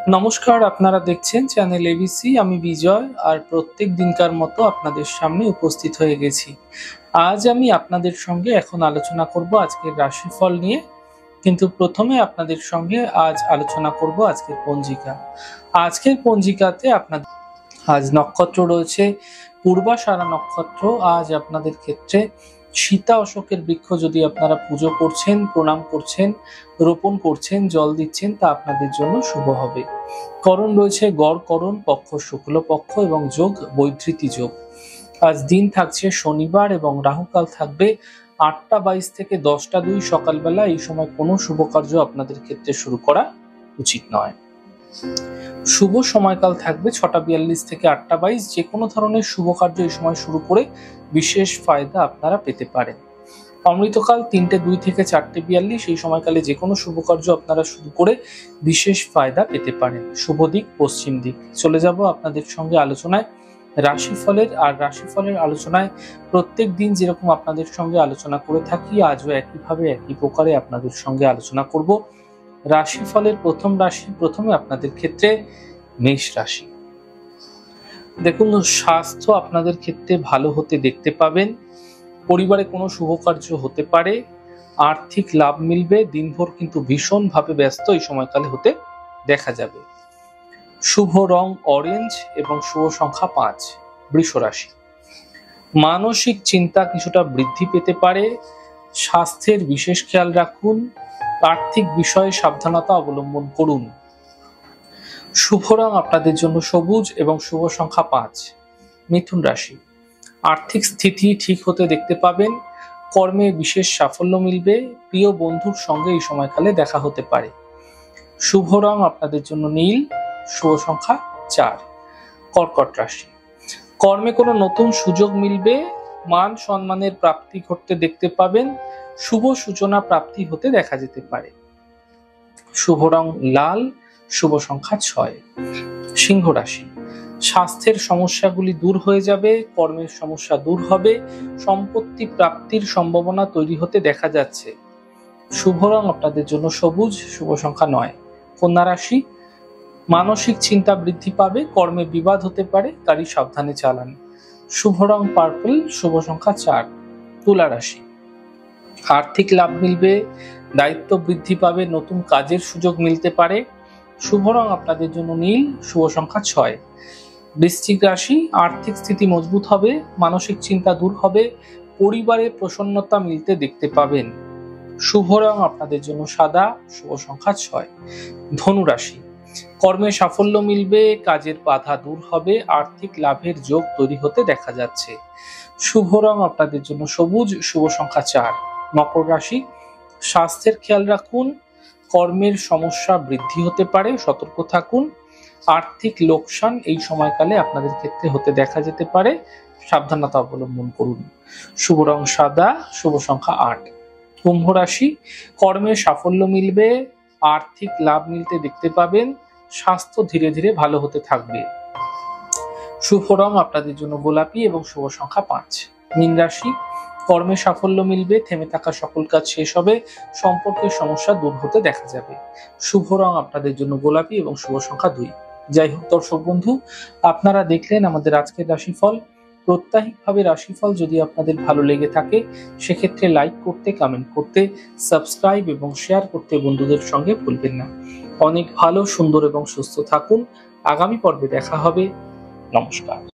নমস্কার, আপনারা দেখছেন চ্যানেল এবিসি। আমি বিজয়, আর প্রত্যেক দিনকার মতো আপনাদের সামনে উপস্থিত হয়ে গেছি। আজ আমি আপনাদের সঙ্গে এখন আলোচনা করব আজকের রাশিফল নিয়ে, কিন্তু প্রথমে আপনাদের সঙ্গে আজ আলোচনা করব আজকের পঞ্জিকা। আজকের পঞ্জিকাতে আপনাদের আজ নক্ষত্র রয়েছে পূর্বাষাঢ়া নক্ষত্র। আজ আপনাদের ক্ষেত্রে সীতা অশোকের বৃক্ষ যদি আপনারা পুজো করছেন, প্রণাম করছেন, রোপণ করছেন, জল দিচ্ছেন, তা আপনাদের জন্য শুভ হবে। করণ রয়েছে গড় করণ, পক্ষ শুক্লপক্ষ এবং যোগ বৈধৃতি যোগ। আজ দিন থাকছে শনিবার এবং রাহুকাল থাকবে 8টা 22 থেকে 10টা 2 সকালবেলা। এই সময় কোনো শুভ কার্য আপনাদের ক্ষেত্রে শুরু করা উচিত নয়। শুভ সময়কাল থাকবে 6টা 42 থেকে 8টা 22। যে কোনো ধরনের শুভ কার্য এই সময় শুরু করে বিশেষ ফায়দা আপনারা পেতে পারেন। অমৃতকাল 3টে 2 থেকে 4টে 42। এই সময়কালে যে কোনো শুভ কার্য আপনারা শুরু করে বিশেষ ফায়দা পেতে পারেন। শুভ দিক পশ্চিম দিক। চলে যাব আপনাদের সঙ্গে আলোচনায় রাশিফলের। আর রাশিফলের আলোচনায় প্রত্যেক দিন যেরকম আপনাদের সঙ্গে আলোচনা করে থাকি, আজও একইভাবে একই প্রকারে আপনাদের সঙ্গে আলোচনা করব রাশিফলের প্রথম রাশি। প্রথমে আপনাদের ক্ষেত্রে মেষ রাশি। দেখুন, স্বাস্থ্য আপনাদের ক্ষেত্রে ভালো হতে দেখতে পাবেন। পরিবারে কোনো শুভ কার্য হতে পারে, আর্থিক লাভ মিলবে। দিনভর কিন্তু ভীষণভাবে ব্যস্ত এই সময়কালে হতে দেখা যাবে। শুভ রং অরেঞ্জ এবং শুভ সংখ্যা 5। বৃষ রাশি। মানসিক চিন্তা কিছুটা বৃদ্ধি পেতে পারে। স্বাস্থ্যের বিশেষ খেয়াল রাখুন। আর্থিক বিষয়ে সাবধানতা অবলম্বন করুন। শুভ রং আপনাদের জন্য সবুজ এবং শুভ সংখ্যা 5। মিথুন রাশি। আর্থিক স্থিতি ঠিক হতে দেখতে পাবেন। কর্মে বিশেষ সাফল্য মিলবে। প্রিয় বন্ধুর সঙ্গে এই সময়কালে দেখা হতে পারে। শুভ রং আপনাদের জন্য নীল, শুভ সংখ্যা 4। কর্কট রাশি। কর্মে কোনো নতুন সুযোগ মিলবে। মান সম্মানের প্রাপ্তি ঘটতে দেখতে পাবেন। শুভ সূচনা প্রাপ্তি হতে দেখা যেতে পারে। শুভ রং লাল, শুভ সংখ্যা 6। সিংহ রাশি। স্বাস্থ্যের সমস্যাগুলি দূর হয়ে যাবে। কর্মের সমস্যা দূর হবে। সম্পত্তি প্রাপ্তির সম্ভাবনা তৈরি হতে দেখা যাচ্ছে। শুভ রং আপনাদের জন্য সবুজ, শুভ সংখ্যা 9। কন্যা রাশি। মানসিক চিন্তা বৃদ্ধি পাবে। কর্মে বিবাদ হতে পারে, গাড়ি সাবধানে চালান। শুভ রং পার্পল, শুভ সংখ্যা 4। তুলা রাশি। আর্থিক লাভ মিলবে। দায়িত্ব বৃদ্ধি পাবে। নতুন কাজের সুযোগ মিলতে পারে। শুভ রং আপনাদের জন্য নীল, শুভ সংখ্যা 6। বৃশ্চিক রাশি। আর্থিক স্থিতি মজবুত হবে। মানসিক চিন্তা দূর হবে। পরিবারে প্রসন্নতা মিলতে দেখতে পাবেন। শুভ রং আপনাদের জন্য সাদা, শুভ সংখ্যা 6। ধনু রাশি। কর্মে সাফল্য মিলবে। কাজের বাধা দূর হবে। আর্থিক লাভের যোগ তৈরি হতে দেখা যাচ্ছে। শুভ রং আপনাদের জন্য সবুজ, শুভ সংখ্যা 4। মকর রাশি। স্বাস্থ্যের খেয়াল রাখুন। কর্মের সমস্যা বৃদ্ধি হতে পারে, সতর্ক থাকুন। আর্থিক লোকসান এই সময়কালে আপনাদের ক্ষেত্রে হতে দেখা যেতে পারে, সাবধানতা অবলম্বন করুন। শুভ রং সাদা, শুভ সংখ্যা 8। কুম্ভ রাশি। কর্মে সাফল্য মিলবে। আর্থিক লাভ মিলতে দেখতে পাবেন। স্বাস্থ্য ধীরে ধীরে ভালো হতে থাকবে। শুভ রং আপনাদের জন্য গোলাপি এবং শুভ সংখ্যা 5। মীন রাশি। কর্মে সাফল্য মিলবে। থেমে থাকা সকল কাজ শেষ হবে। সম্পর্কের সমস্যা দূর হতে দেখা যাবে। শুভ রং আপনাদের জন্য গোলাপি এবং শুভ সংখ্যা 2। যাই হোক দর্শক বন্ধু, আপনারা দেখলেন আমাদের আজকের রাশিফল। প্রত্যাহিকভাবে রাশিফল যদি আপনাদের ভালো লেগে থাকে, সেক্ষেত্রে লাইক করতে, কমেন্ট করতে, সাবস্ক্রাইব এবং শেয়ার করতে বন্ধুদের সঙ্গে ভুলবেন না। অনেক ভালো, সুন্দর এবং সুস্থ থাকুন। আগামী পর্বে দেখা হবে। নমস্কার।